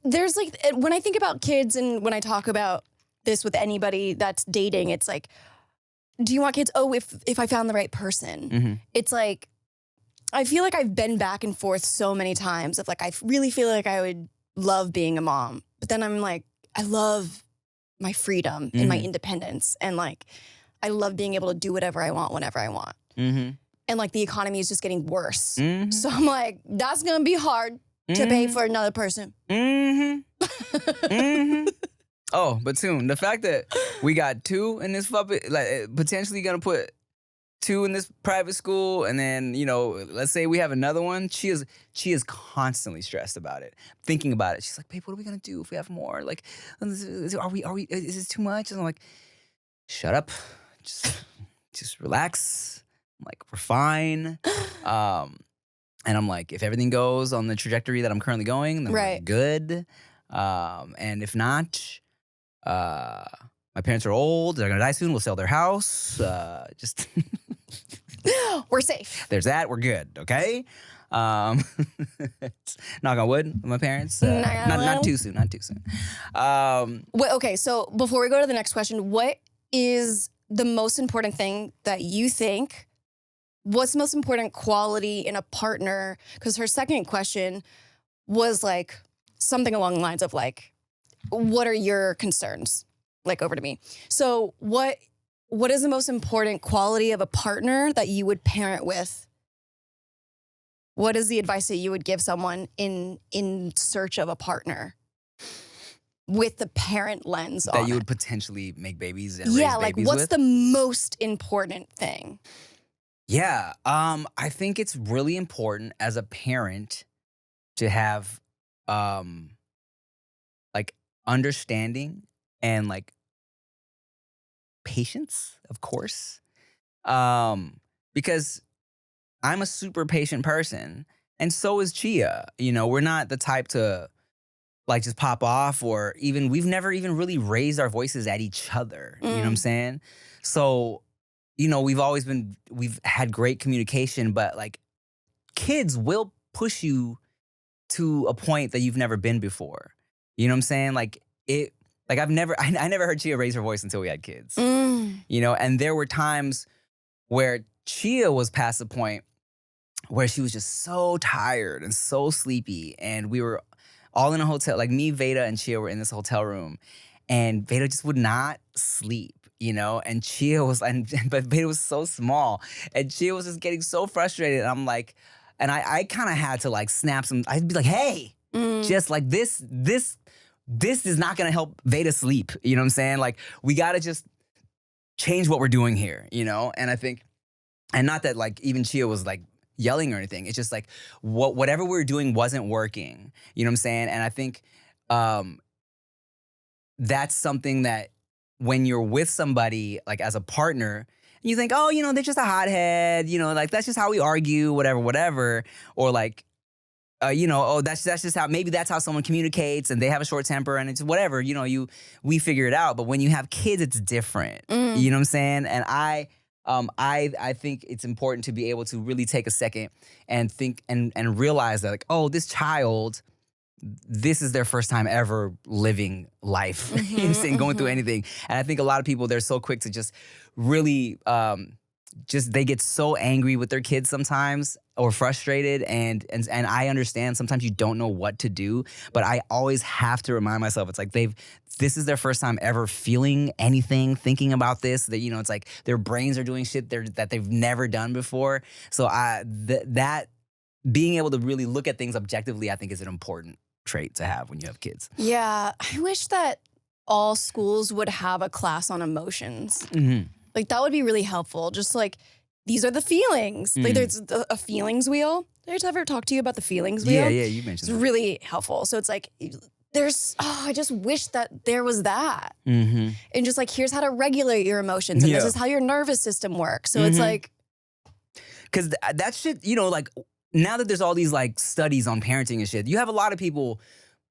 There's like, when I think about kids and when I talk about this with anybody that's dating, it's like, do you want kids? Oh, if I found the right person. It's like, I feel like I've been back and forth so many times of like, I really feel like I would love being a mom. But then I'm like, I love my freedom and my independence. And like, I love being able to do whatever I want whenever I want. And like the economy is just getting worse. So I'm like, that's going to be hard to pay for another person. Oh, but soon, the fact that we got 2 in this puppet, like potentially gonna put 2 in this private school, and then, you know, let's say we have another one. She is constantly stressed about it, thinking about it. She's like, babe, what are we gonna do if we have more? Like, are we, is this too much? And I'm like, shut up. Just relax. I'm like, we're fine. And I'm like, if everything goes on the trajectory that I'm currently going, then we're good. And if not, my parents are old. They're gonna die soon. We'll sell their house. Just we're safe. There's that. We're good. Okay. Knock on wood with my parents. Not too soon. Not too soon. Okay, so before we go to the next question, what is the most important thing that you think? What's the most important quality in a partner? Because her second question was like something along the lines of like, what are your concerns? Like over to me. So what is the most important quality of a partner that you would parent with? What is the advice that you would give someone in search of a partner with the parent lens that on you it? would potentially make babies and raise babies like what's with? the most important thing? Yeah, I think it's really important as a parent to have like understanding and like patience, of course. Because I'm a super patient person, and so is Chia. You know, we're not the type to like just pop off, or even we've never even really raised our voices at each other. You know what I'm saying? So, you know, we've had great communication, but like kids will push you to a point that you've never been before. You know what I'm saying? Like I never heard Chia raise her voice until we had kids. You know, and there were times where Chia was past the point where she was just so tired and so sleepy, and we were all in a hotel, like me, Veda, and Chia were in this hotel room, and Veda just would not sleep, you know, and Chia was, but Veda was so small, and Chia was just getting so frustrated, and I'm like, and I kind of had to like snap some, I'd be like, hey, just like this is not gonna help Veda sleep, you know what I'm saying? Like, we gotta just change what we're doing here, you know? And I think, and not that like even Chia was like yelling or anything. It's just like whatever we were doing wasn't working. You know what I'm saying? And I think that's something that when you're with somebody like as a partner, you think, oh, you know, they're just a hothead, you know, like that's just how we argue, whatever. Or like, you know, oh, that's just how, maybe that's how someone communicates, and they have a short temper, and it's whatever, you know, we figure it out. But when you have kids, it's different. You know what I'm saying? And I think it's important to be able to really take a second and think and realize that like, oh, this child, this is their first time ever living life, you know what I'm saying, going through anything. And I think a lot of people, they're so quick to just really they get so angry with their kids sometimes, or frustrated, and I understand sometimes you don't know what to do, but I always have to remind myself, it's like this is their first time ever feeling anything, thinking about this, that, you know, it's like their brains are doing shit that they've never done before. So that being able to really look at things objectively, I think, is an important trait to have when you have kids. Yeah, I wish that all schools would have a class on emotions. Like, that would be really helpful. Just like, these are the feelings. Like, there's a feelings wheel. Did I ever talk to you about the feelings wheel? Yeah, you mentioned it's that. really helpful. So it's like, I just wish that there was that. And just like, here's how to regulate your emotions. And this is how your nervous system works. So it's like. Because that shit, you know, like, now that there's all these like studies on parenting and shit, you have a lot of people,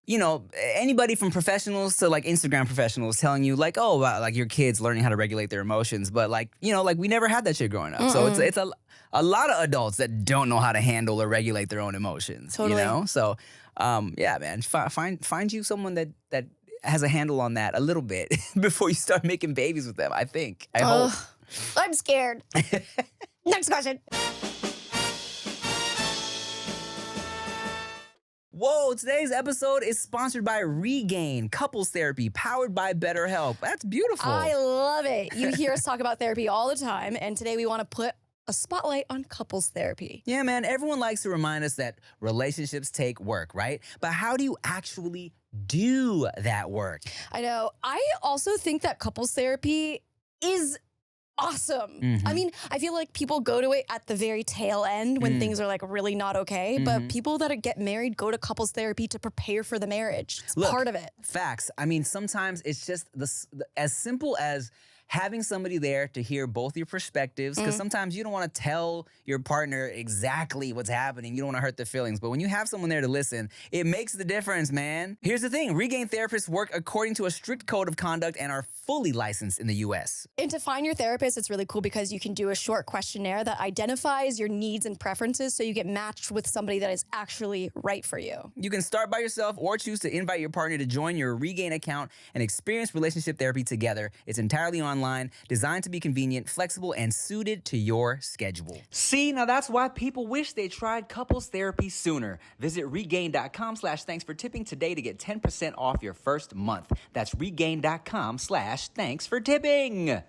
you know, anybody from professionals to like Instagram professionals telling you like, oh, like your kids learning how to regulate their emotions. But like, you know, like we never had that shit growing up. So it's a lot of adults that don't know how to handle or regulate their own emotions. Totally. You know? So yeah, man, find you someone that has a handle on that a little bit before you start making babies with them, I think. I hope. I'm scared. Next question. Whoa, today's episode is sponsored by Regain, couples therapy powered by BetterHelp. That's beautiful. I love it. You hear us talk about therapy all the time, and today we want to put a spotlight on couples therapy. Yeah, man, everyone likes to remind us that relationships take work, right? But how do you actually do that work? I know. I also think that couples therapy is awesome. I mean, I feel like people go to it at the very tail end when things are like really not okay. But people that get married go to couples therapy to prepare for the marriage. It's part of it. Facts. I mean, sometimes it's just as simple as having somebody there to hear both your perspectives, because sometimes you don't want to tell your partner exactly what's happening. You don't want to hurt their feelings. But when you have someone there to listen, it makes the difference, man. Here's the thing. Regain therapists work according to a strict code of conduct and are fully licensed in the U.S. And to find your therapist, it's really cool because you can do a short questionnaire that identifies your needs and preferences so you get matched with somebody that is actually right for you. You can start by yourself or choose to invite your partner to join your Regain account and experience relationship therapy together. It's entirely online, designed to be convenient, flexible, and suited to your schedule. See, now that's why people wish they tried couples therapy sooner. Visit regain.com/thanks for tipping today to get 10% off your first month. That's regain.com/thanks for tipping.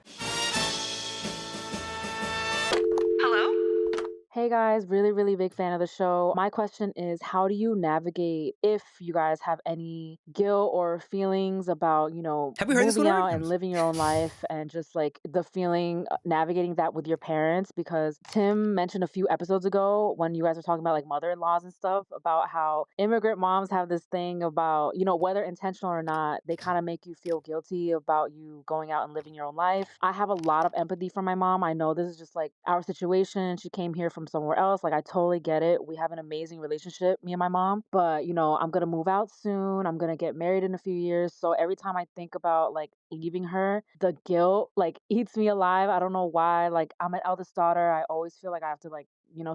Hey guys, really big fan of the show. My question is, how do you navigate if you guys have any guilt or feelings about, Have we heard this moving one out already? and living your own life and just like the feeling navigating that with your parents? Because Tim mentioned a few episodes ago when you guys were talking about like mother-in-laws and stuff about how immigrant moms have this thing about, whether intentional or not, they kind of make you feel guilty about you going out and living your own life. I have a lot of empathy for my mom. I know this is just like our situation. She came here from somewhere else. Like, I totally get it. We have an amazing relationship, me and my mom. But, I'm going to move out soon. I'm going to get married in a few years. So every time I think about like leaving her, the guilt like eats me alive. I don't know why. Like, I'm an eldest daughter. I always feel like I have to like,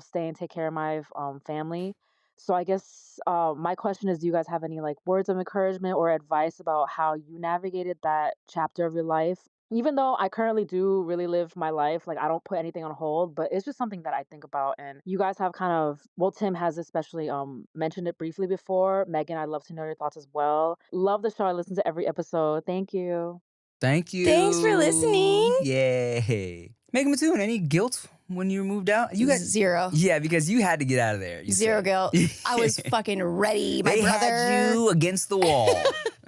stay and take care of my family. So I guess my question is, do you guys have any like words of encouragement or advice about how you navigated that chapter of your life? Even though I currently do really live my life, like I don't put anything on hold, but it's just something that I think about. And you guys have kind of, well, Tim has especially mentioned it briefly before. Megan, I'd love to know your thoughts as well. Love the show. I listen to every episode. Thank you. Thank you. Thanks for listening. Yay. Megan Mattoon, any guilt when you moved out? You got Zero. Yeah, because you had to get out of there. Zero said. guilt. I was fucking ready. My They brother. had you against the wall.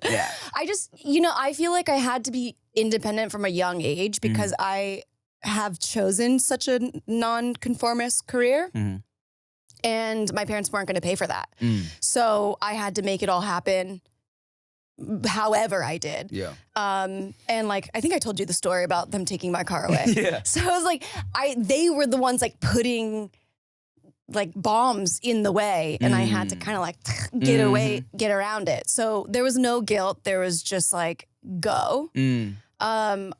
Yeah. I just, I feel like I had to be independent from a young age because I have chosen such a non-conformist career. And my parents weren't going to pay for that. So I had to make it all happen however I did. Yeah. And like, I think I told you the story about them taking my car away. Yeah. So I was like, they were the ones like putting like bombs in the way, and I had to kind of like get around it. So there was no guilt. There was just like, go. I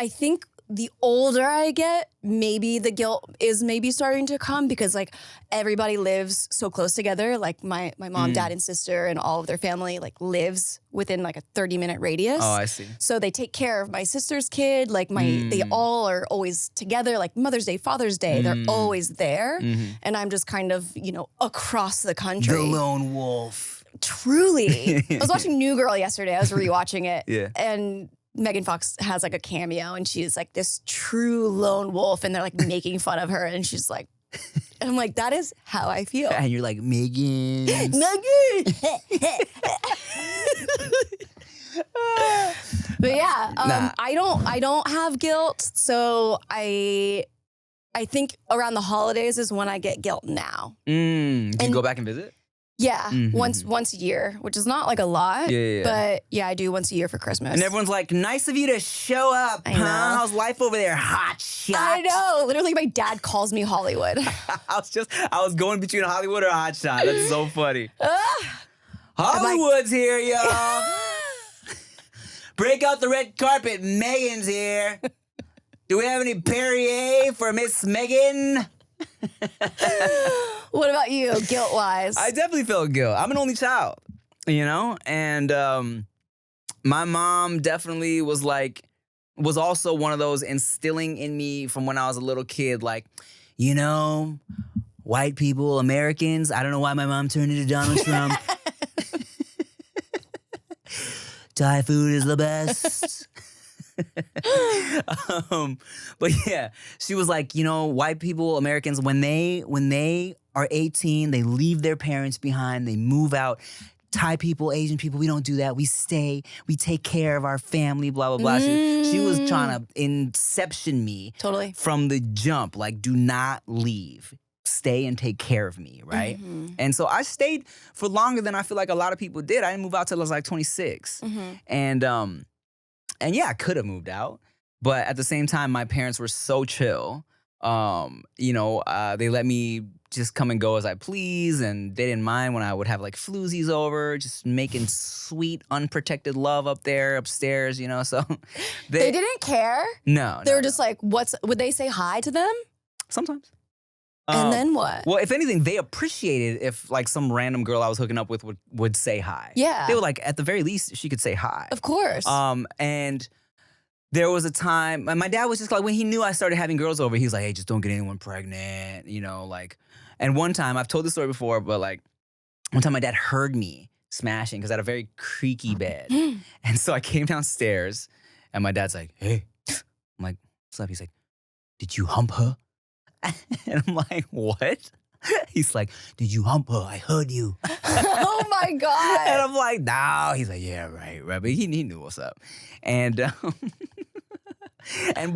think the older I get, maybe the guilt is maybe starting to come because like everybody lives so close together. Like my mom, dad, and sister and all of their family like lives within like a 30-minute radius. Oh, I see. So they take care of my sister's kid. Like they all are always together. Like Mother's Day, Father's Day, they're always there. And I'm just kind of, across the country. The lone wolf. Truly. I was watching New Girl yesterday. I was rewatching it. Yeah. And Megan Fox has like a cameo and she's like this true lone wolf and they're like making fun of her and she's like, and I'm like, that is how I feel. And you're like, Megan. Megan. But yeah, Nah. I don't have guilt. So I think around the holidays is when I get guilt now. Do you And- go back and visit? Yeah, once a year, which is not like a lot. Yeah. But yeah, I do once a year for Christmas. And everyone's like, nice of you to show up, I huh? know. How's life over there, hot shot? I know. Literally, my dad calls me Hollywood. I was going between Hollywood or hot shot. That's so funny. Hollywood's here, y'all. Break out the red carpet. Megan's here. Do we have any Perrier for Miss Megan? What about you, guilt-wise? I definitely feel guilt. I'm an only child, and my mom definitely was also one of those instilling in me from when I was a little kid, like, white people, Americans. I don't know why my mom turned into Donald Trump. Thai food is the best. But yeah, she was like, you know, white people, Americans, when they are 18, they leave their parents behind, they move out. Thai people, Asian people, we don't do that. We stay, we take care of our family, blah, blah, blah. She was trying to inception me Totally. from the jump. Like, do not leave. Stay and take care of me, right? And so I stayed for longer than I feel like a lot of people did. I didn't move out till I was like 26. And yeah, I could have moved out. But at the same time, my parents were so chill. You know, they let me just come and go as I please, and they didn't mind when I would have like floozies over, just making sweet, unprotected love up there, upstairs, you know, so. They didn't care? No. They were just like, would they say hi to them? Sometimes. And then what? Well, if anything, they appreciated if like some random girl I was hooking up with would say hi. Yeah. They were like, at the very least, she could say hi. Of course. And there was a time, my dad was just like, when he knew I started having girls over, he was like, hey, just don't get anyone pregnant, you know, like. And one time, I've told this story before, but like, one time my dad heard me smashing because I had a very creaky bed. And so I came downstairs and my dad's like, hey. I'm like, what's up? He's like, did you hump her? And I'm like, what? He's like, did you hump her? I heard you. Oh my God. And I'm like, no. He's like, yeah, right. But he knew what's up. And and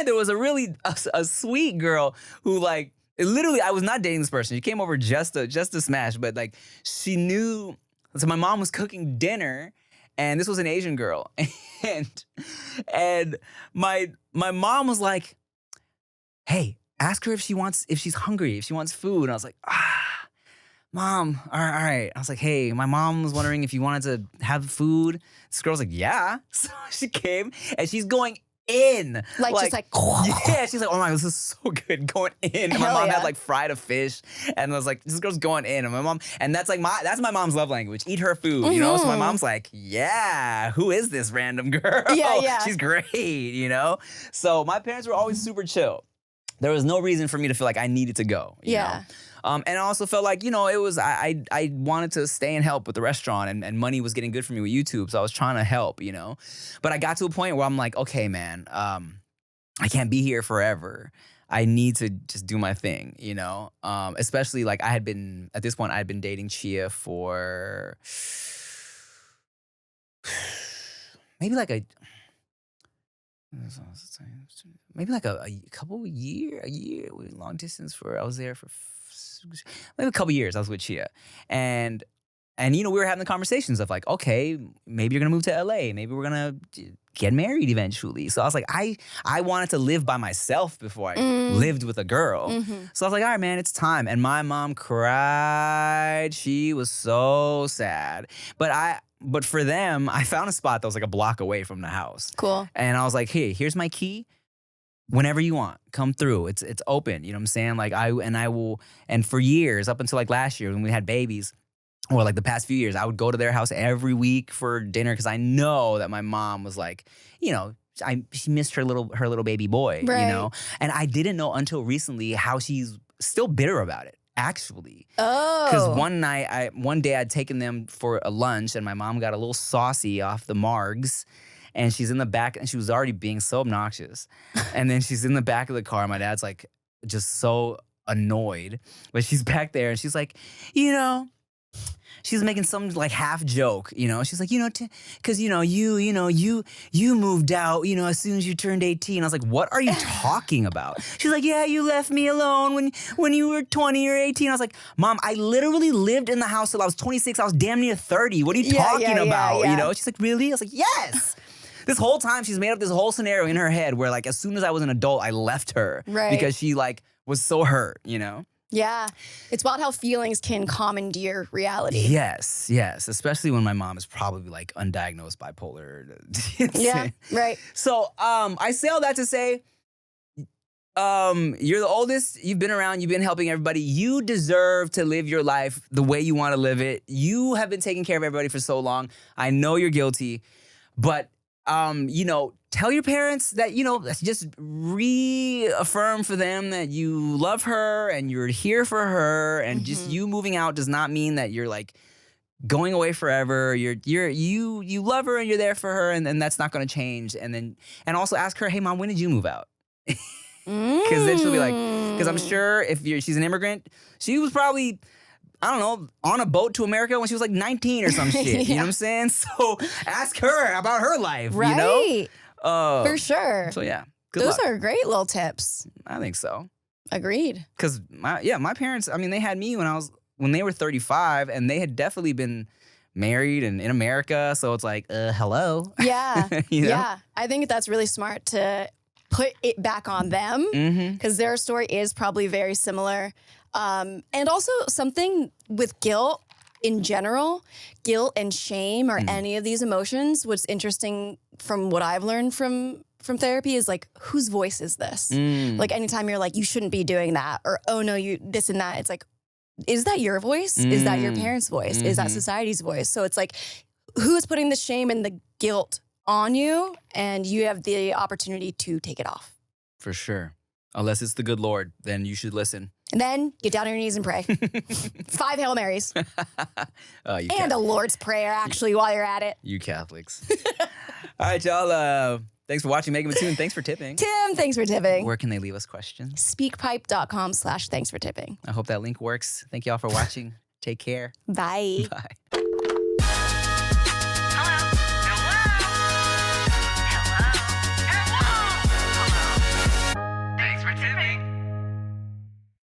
there was a really a sweet girl who like, literally, I was not dating this person. She came over just to smash, but like she knew. So my mom was cooking dinner, and this was an Asian girl, and my mom was like, "Hey, ask her if she's hungry, if she wants food." And I was like, Mom, all right. I was like, hey, my mom was wondering if you wanted to have food. This girl's like, yeah. So she came, and she's going in. Just like, yeah, she's like, oh my God, this is so good, going in. And my mom had like fried a fish, and I was like, this girl's going in. And my mom, and that's my mom's love language, eat her food, you know? So my mom's like, yeah, who is this random girl? Yeah. She's great, you know? So my parents were always super chill. There was no reason for me to feel like I needed to go, you know? And I also felt like, you know, it was, I wanted to stay and help with the restaurant, and money was getting good for me with YouTube. So I was trying to help, you know, but I got to a point where I'm like, okay, man, I can't be here forever. I need to just do my thing, you know, especially like at this point, I had been dating Chia for maybe like a couple year, long distance I was there for maybe a couple years. I was with Chia, and you know, we were having the conversations of like, okay, maybe you're gonna move to LA, maybe we're gonna get married eventually. So I was like, I wanted to live by myself before I lived with a girl. So I was like, all right, man, it's time. And my mom cried. She was so sad, but for them, I found a spot that was like a block away from the house. Cool. And I was like, hey, here's my key. Whenever you want, come through. It's open. You know what I'm saying? Like I will. And for years, up until like last year when we had babies, or like the past few years, I would go to their house every week for dinner because I know that my mom was like, you know, she missed her little baby boy, right. You know? And I didn't know until recently how she's still bitter about it. Actually. Oh. Because one day I'd taken them for a lunch, and my mom got a little saucy off the margs, and she's in the back, and she was already being so obnoxious. And then she's in the back of the car. My dad's like just so annoyed, but she's back there, and she's like, you know, she's making some like half joke, you know. She's like, you know, because you moved out, you know, as soon as you turned 18. I was like, what are you talking about? She's like, yeah, you left me alone when you were 20 or 18. I was like, Mom, I literally lived in the house till I was 26. I was damn near 30. What are you talking about? Yeah. You know? She's like, really? I was like, yes. This whole time she's made up this whole scenario in her head where like as soon as I was an adult, I left her because she like was so hurt, you know? Yeah. It's about how feelings can commandeer reality. Yes. Especially when my mom is probably like undiagnosed bipolar. Yeah, right. So I say all that to say, you're the oldest, you've been around, you've been helping everybody. You deserve to live your life the way you want to live it. You have been taking care of everybody for so long. I know you're guilty, but Tell your parents that, just reaffirm for them that you love her and you're here for her, and just you moving out does not mean that you're like going away forever. You love her and you're there for her, and that's not going to change. And also ask her, hey mom, when did you move out? Because then she'll be like, because I'm sure if she's an immigrant, she was probably, I don't know, on a boat to America when she was like 19 or some shit. Yeah. You know what I'm saying? So ask her about her life, Right. For sure. So yeah, good Those luck. are great little tips. I think so. Agreed. Because my parents, I mean, they had me when they were 35, and they had definitely been married and in America. So it's like, hello. Yeah. You know? Yeah. I think that's really smart to put it back on them, because their story is probably very similar. And also something with guilt in general, guilt and shame or any of these emotions, what's interesting from what I've learned from therapy is like, whose voice is this? Like anytime you're like, you shouldn't be doing that, or, oh no, you this and that. It's like, is that your voice? Is that your parents' voice? Is that society's voice? So it's like, who is putting the shame and the guilt on you? And you have the opportunity to take it off. For sure. Unless it's the good Lord, then you should listen. And then get down on your knees and pray. 5 Hail Marys. And a Lord's Prayer, actually, while you're at it. You Catholics. All right, y'all. Thanks for watching Megan Mattoon. Thanks for tipping. Tim, thanks for tipping. Where can they leave us questions? Speakpipe.com/thanks for tipping. I hope that link works. Thank y'all for watching. Take care. Bye. Bye. Thanks for tipping.